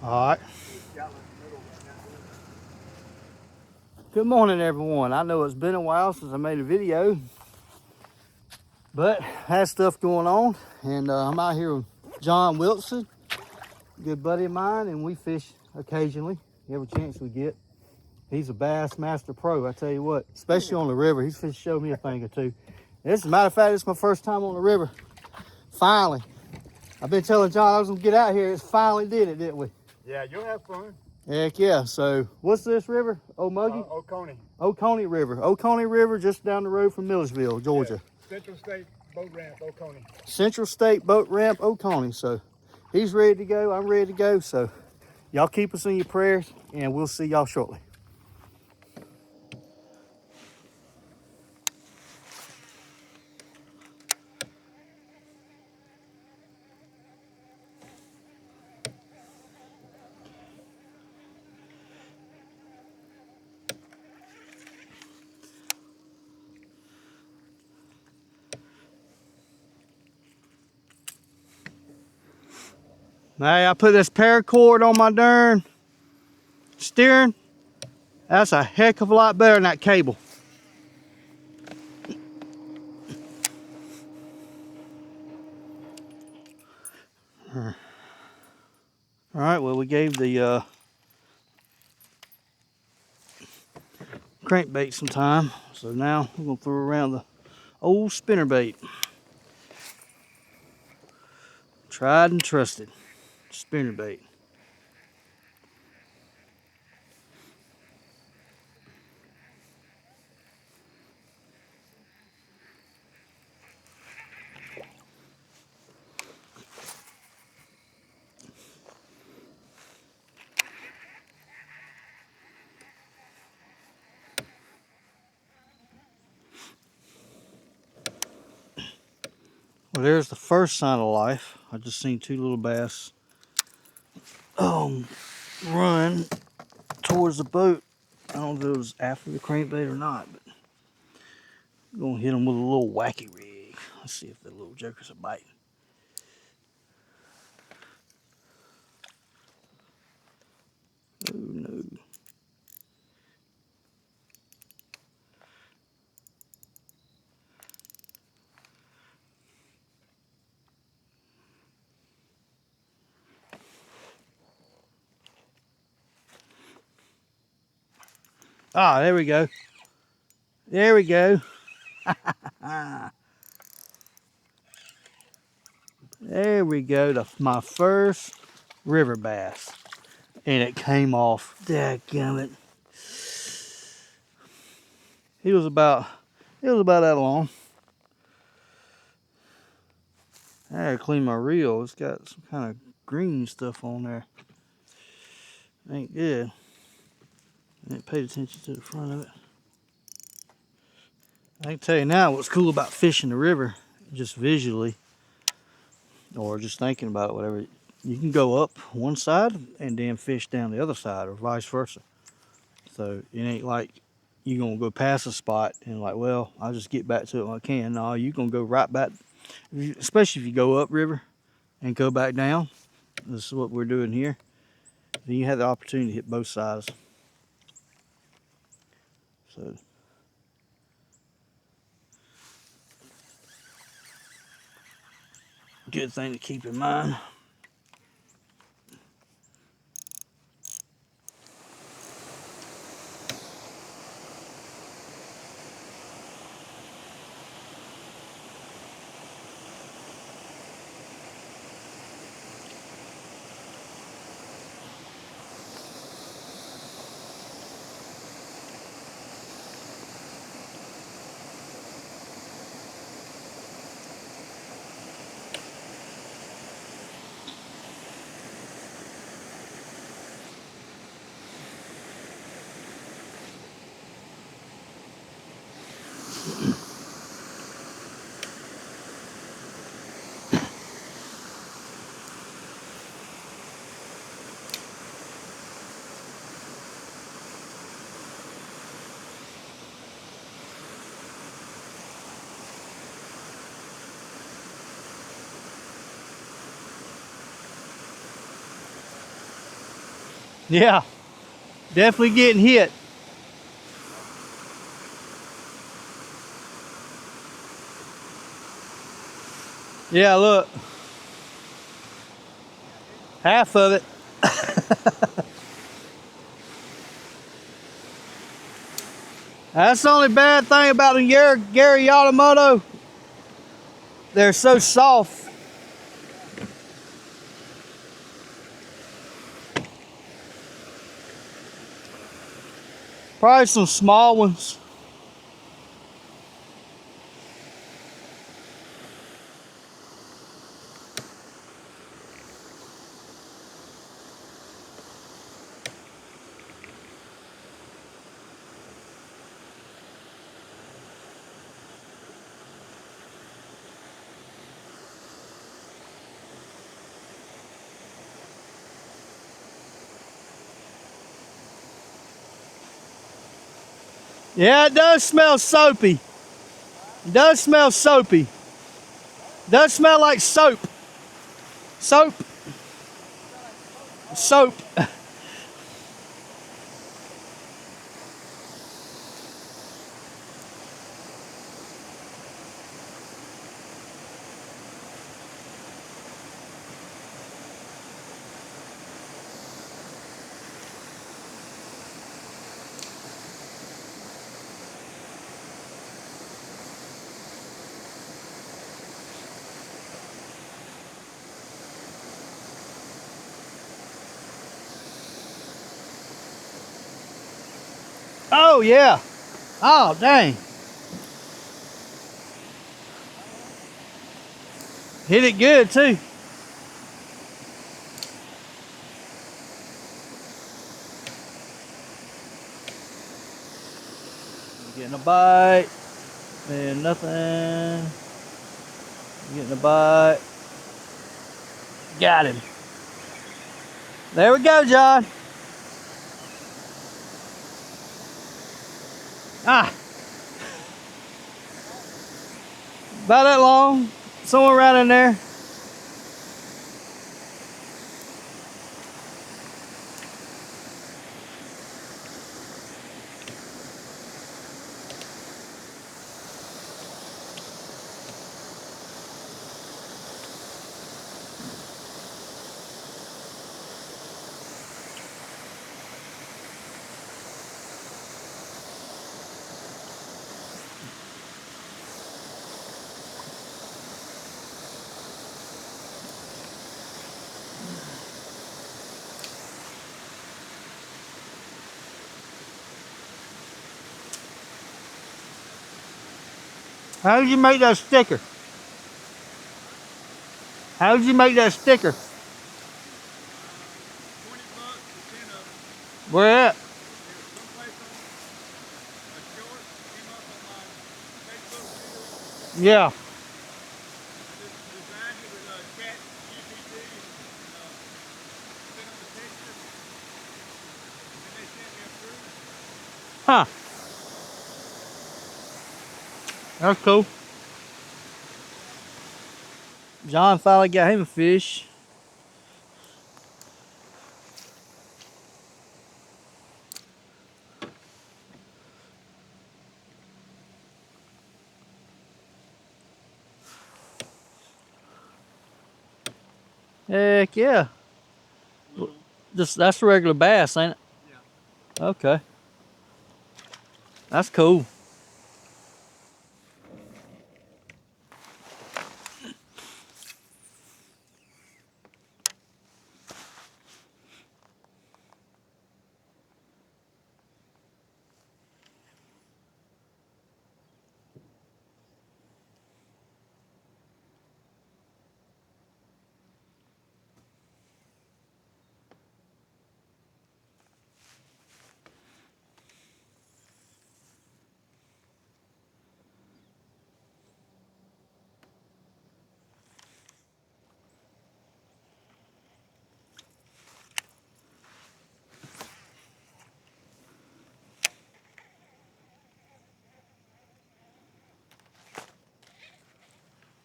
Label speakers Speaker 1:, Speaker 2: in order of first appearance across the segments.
Speaker 1: All right. Good morning, everyone. I know it's been a while since I made a video, but had stuff going on, and I'm out here with John Wilson, a good buddy of mine, and we fish occasionally, every chance we get. He's a bass master pro, I tell you what, especially on the river. He's finna show me a thing or two. As a matter of fact, it's my first time on the river. Finally. I've been telling John I was gonna get out here. It finally did it, didn't we?
Speaker 2: Yeah, you'll have fun.
Speaker 1: Heck yeah. So what's this river? Oconee?
Speaker 2: Oconee.
Speaker 1: Oconee River. Oconee River, just down the road from Millersville, Georgia.
Speaker 2: Yeah. Central State Boat Ramp, Oconee.
Speaker 1: Central State Boat Ramp, Oconee. So he's ready to go. I'm ready to go. So y'all keep us in your prayers, and we'll see y'all shortly. Hey, I put this paracord on my darn steering. That's a heck of a lot better than that cable. All right, well, we gave the crankbait some time, so now we're gonna throw around the old spinnerbait. Tried and trusted spinnerbait. Well, there's the first sign of life. I just seen two little bass run towards the boat. I don't know if it was after the crankbait or not, but I'm gonna hit them with a little wacky rig. Let's see if the little jokers are biting. Oh no. Ah, there we go. There we go. There we go. My first river bass. And it came off. Dadgummit. It was about that long. I had to clean my reel. It's got some kind of green stuff on there. Ain't good. I ain't paid attention to the front of it. I can tell you now what's cool about fishing the river, just visually, or just thinking about it, whatever. You can go up one side and then fish down the other side, or vice versa. So it ain't like you're going to go past a spot and like, well, I'll just get back to it when I can. No, you're going to go right back, especially if you go upriver and go back down. This is what we're doing here. Then you have the opportunity to hit both sides. So good thing to keep in mind. Yeah, definitely getting hit. Yeah, look. Half of it. That's the only bad thing about the Gary Yamamoto. They're so soft. Probably some small ones. Yeah, it does smell soapy. It does smell soapy. It does smell like soap. Soap. Soap. Oh, yeah. Oh, dang. Hit it good, too. Getting a bite. And nothing. Getting a bite. Got him. There we go, John. Ah. About that long. Somewhere right in there. How did you make that sticker? How did you make that sticker?
Speaker 2: 20 bucks for 10 of them.
Speaker 1: Where at?
Speaker 2: There's someplace on a short came up on my Facebook reel.
Speaker 1: Yeah.
Speaker 2: I just designed it with chat GPT and sent them the picture. And they sent me a proof.
Speaker 1: Huh. That's cool. John finally got him a fish. Heck yeah.
Speaker 2: Little.
Speaker 1: Just that's a regular bass, ain't it?
Speaker 2: Yeah.
Speaker 1: Okay. That's cool.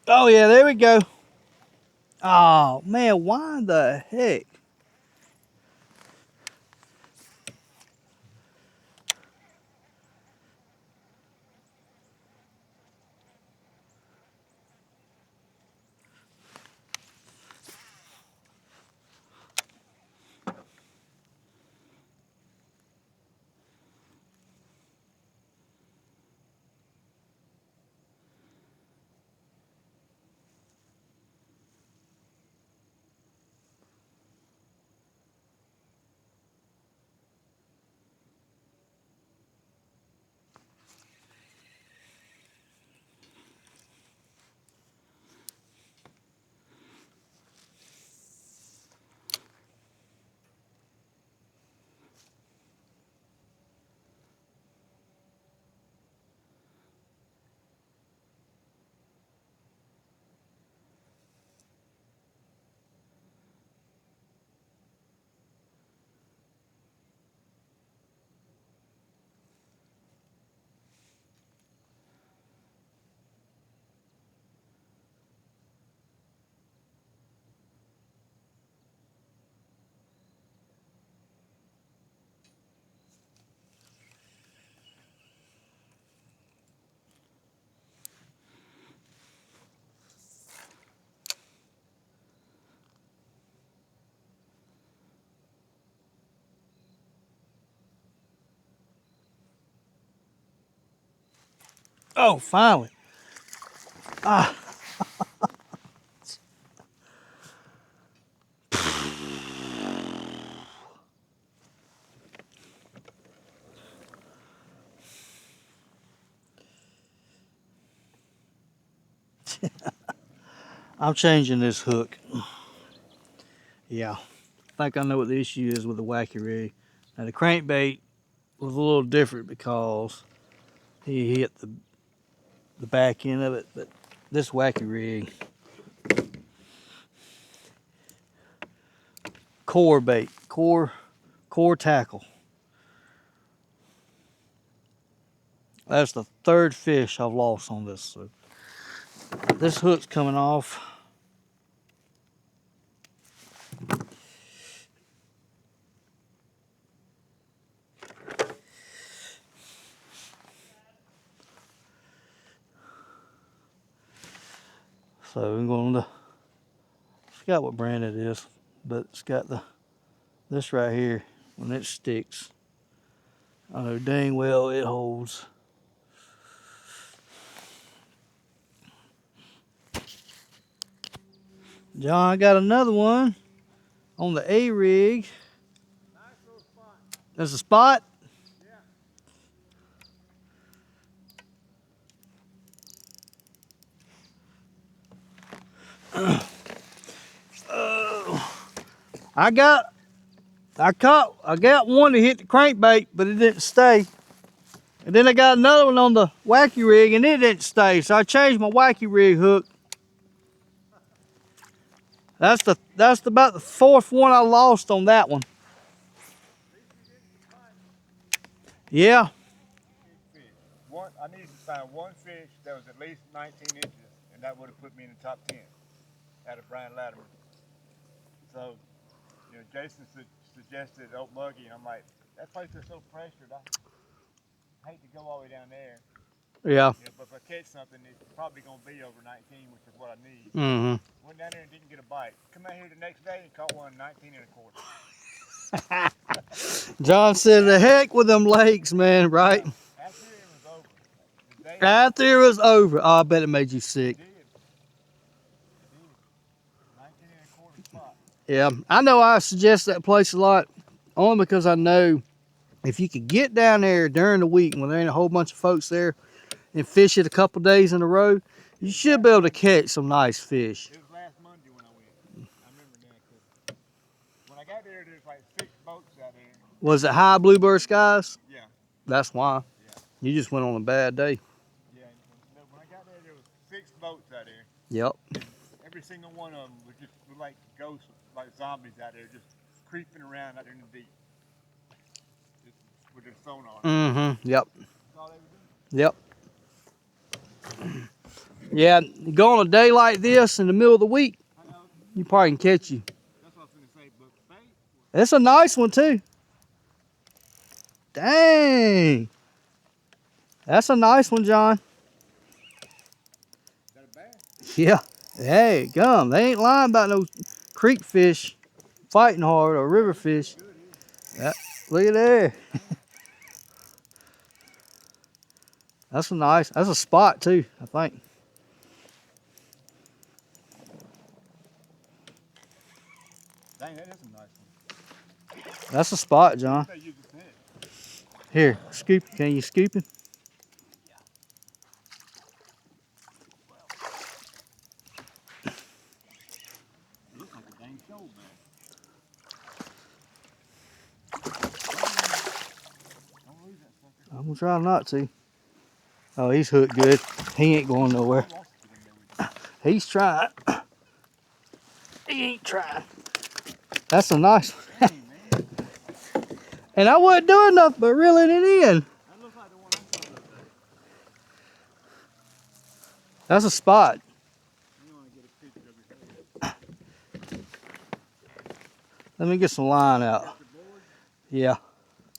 Speaker 1: Oh yeah, there we go. Oh man, why the heck? Oh, finally. Ah. I'm changing this hook. Yeah. I think I know what the issue is with the wacky rig. Now the crankbait was a little different because he hit the back end of it, but this wacky rig, core bait, core tackle. That's the third fish I've lost on this. So this hook's coming off. So I'm going to, I forgot what brand it is, but it's got this right here. When it sticks, I know dang well it holds. John, I got another one on the A rig.
Speaker 2: Nice little spot.
Speaker 1: There's a spot.
Speaker 2: Yeah.
Speaker 1: I got one to hit the crankbait, but it didn't stay. And then I got another one on the wacky rig, and it didn't stay. So I changed my wacky rig hook. That's about the fourth one I lost on that one. Yeah.
Speaker 2: I needed to find one fish that was at least 19 inches, and that would have put me in the top 10 out of Brian Latimer. So, you know, Jason suggested Oak Muggy, and I'm like, that place is so pressured. I hate to go all the way down there.
Speaker 1: Yeah.
Speaker 2: You know, but if I catch something, it's probably going to be over 19, which is what I need.
Speaker 1: Mm-hmm.
Speaker 2: Went down there and didn't get a bite. Come out here the next day and caught one 19 and a quarter.
Speaker 1: John said, the heck with them lakes, man, right?
Speaker 2: Yeah, after it was over. The day
Speaker 1: After it was over. Oh, I bet it made you sick.
Speaker 2: it did. It did. 19 and a quarter spot.
Speaker 1: Yeah. I know I suggest that place a lot, only because I know if you could get down there during the week when there ain't a whole bunch of folks there and fish it a couple days in a row, you should be able to catch some nice fish.
Speaker 2: It was last Monday when I went. I remember that because when I got there, there's like 6 boats out there.
Speaker 1: Was it high bluebird skies?
Speaker 2: Yeah.
Speaker 1: That's why.
Speaker 2: Yeah.
Speaker 1: You just went on a bad day.
Speaker 2: Yeah. When I got there was 6 boats out there.
Speaker 1: Yep.
Speaker 2: And every single one of them was just like ghosts, like zombies out there, just creeping around out there in the deep. Just with their sonar.
Speaker 1: Mm-hmm. Yep.
Speaker 2: That's all they were doing.
Speaker 1: Yep. Yeah, go on a day like this in the middle of the week,
Speaker 2: I know.
Speaker 1: you probably can catch you.
Speaker 2: That's what I was going to say, but bait.
Speaker 1: It's a nice one too. Dang. That's a nice one, John.
Speaker 2: Is that a bass?
Speaker 1: Yeah. Hey, gum. They ain't lying about no creek fish fighting hard or river fish. Look at there. That's a spot too, I think.
Speaker 2: Dang, that is a nice one.
Speaker 1: That's a spot, John.
Speaker 2: I use this net.
Speaker 1: Here, scoop. Can you scoop him?
Speaker 2: It looks like a dang shoal bass. Don't lose that sucker.
Speaker 1: I'm gonna try not to. Oh, he's hooked good. He ain't going nowhere.
Speaker 2: I lost it in there with you.
Speaker 1: He's trying. He ain't trying. That's a nice one.
Speaker 2: Dang, man.
Speaker 1: And I wasn't doing nothing but reeling it in.
Speaker 2: That looks like the one I saw the other day.
Speaker 1: That's a spot.
Speaker 2: You want to get a picture of your head.
Speaker 1: Let me get some line out.
Speaker 2: Got your board?
Speaker 1: Yeah.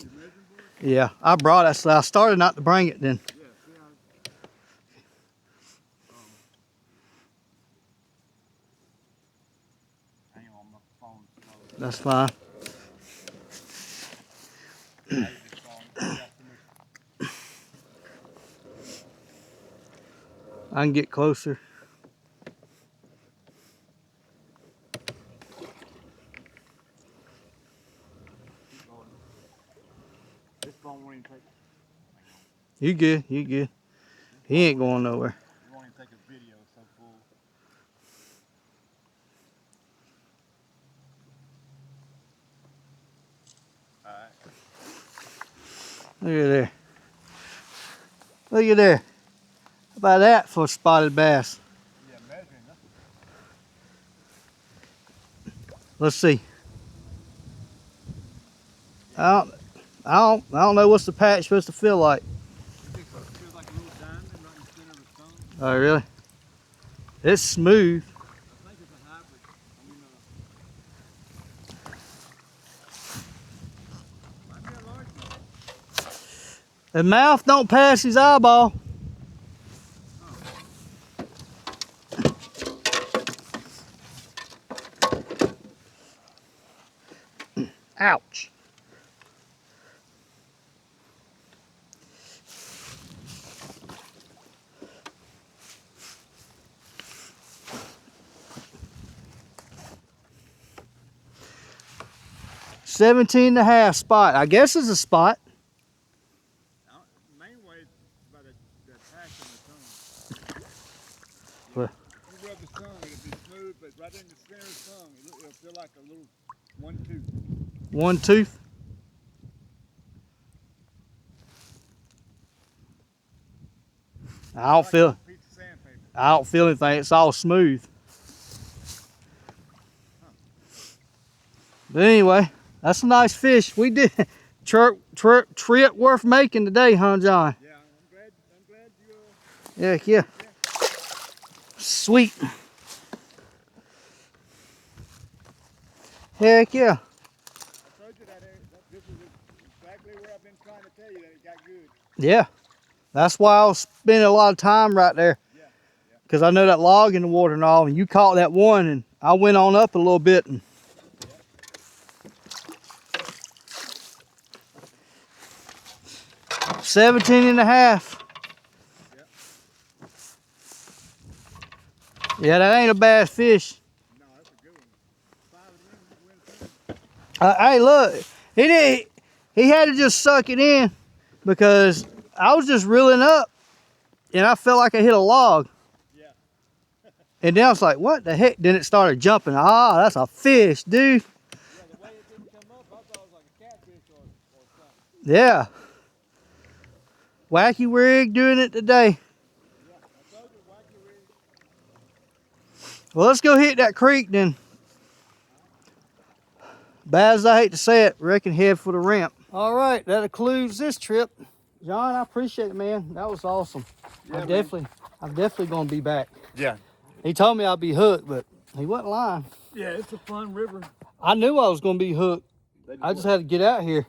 Speaker 2: Your measuring board?
Speaker 1: Yeah. I brought it. So I started not to bring it then.
Speaker 2: Yeah, see how... Hang on, my phone's slow.
Speaker 1: That's fine.
Speaker 2: I use this phone. You got too much-
Speaker 1: I can get closer.
Speaker 2: Keep going. This phone won't even take.
Speaker 1: You good, you good. He ain't going nowhere.
Speaker 2: It won't even take a video, it's so full. Alright.
Speaker 1: Look at there. Look at there. How about that for a spotted bass?
Speaker 2: Yeah, measuring.
Speaker 1: Let's see. I don't know what's the patch supposed to feel like.
Speaker 2: It feels like a little diamond right in the center of his tongue.
Speaker 1: Oh, really? It's smooth.
Speaker 2: I think it's a hybrid. Might be a large one.
Speaker 1: The mouth don't pass his eyeball. Ouch. $17.5 spot. I guess it's a spot.
Speaker 2: The main way is by the patch on the tongue.
Speaker 1: What?
Speaker 2: You rub the tongue, it'll be smooth, but right in the center of the tongue, it'll feel like a little one tooth.
Speaker 1: One tooth. I don't feel.
Speaker 2: Piece of sandpaper.
Speaker 1: I don't feel anything. It's all smooth. But anyway, that's a nice fish. We did trip worth making today, huh, John?
Speaker 2: Yeah, I'm glad you.
Speaker 1: Yeah. Sweet. Heck yeah.
Speaker 2: I told you that this is exactly where I've been trying to tell you that it got good.
Speaker 1: Yeah. That's why I was spending a lot of time right there.
Speaker 2: Yeah.
Speaker 1: Because I know that log in the water and all, and you caught that one, and I went on up a little bit. And
Speaker 2: Yeah.
Speaker 1: 17.5. Yeah, that ain't a bad fish.
Speaker 2: No, that's a good one.
Speaker 1: Hey, look, he had to just suck it in because I was just reeling up and I felt like I hit a log.
Speaker 2: Yeah.
Speaker 1: And then I was like, what the heck? Then it started jumping. Ah, that's a fish, dude.
Speaker 2: Yeah, the way it didn't come up, I thought it was like a catfish or something.
Speaker 1: Yeah. Wacky rig doing it today.
Speaker 2: Yeah, I told you, wacky rig.
Speaker 1: Well, let's go hit that creek then. Bad as I hate to say it, reckon head for the ramp. All right, that concludes this trip. John, I appreciate it, man. That was awesome.
Speaker 2: Yeah,
Speaker 1: I'm definitely gonna be back.
Speaker 2: Yeah.
Speaker 1: He told me I'd be hooked, but he wasn't lying.
Speaker 2: Yeah, it's a fun river.
Speaker 1: I knew I was gonna be hooked. I just had to get out here.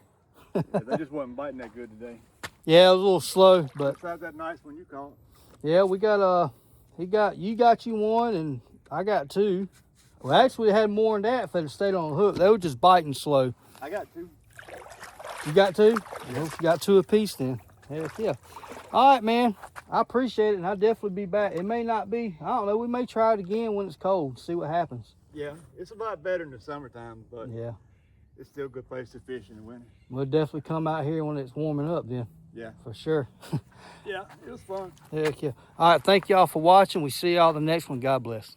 Speaker 2: Yeah, they just wasn't biting that good today.
Speaker 1: Yeah, it was a little slow, but
Speaker 2: Besides that nice one you caught.
Speaker 1: yeah, we got you got you one and I got two. Well, actually, we had more than that if they'd stayed on the hook. They were just biting slow.
Speaker 2: I got two.
Speaker 1: You got two? Well, you got two apiece then. Heck yeah. All right, man. I appreciate it, and I'll definitely be back. It may not be, I don't know, we may try it again when it's cold, see what happens.
Speaker 2: Yeah, it's a lot better in the summertime, but
Speaker 1: Yeah.
Speaker 2: it's still a good place to fish in the winter.
Speaker 1: We'll definitely come out here when it's warming up then.
Speaker 2: Yeah.
Speaker 1: For sure.
Speaker 2: Yeah, it was fun.
Speaker 1: Heck yeah. All right, thank y'all for watching. We see y'all the next one. God bless.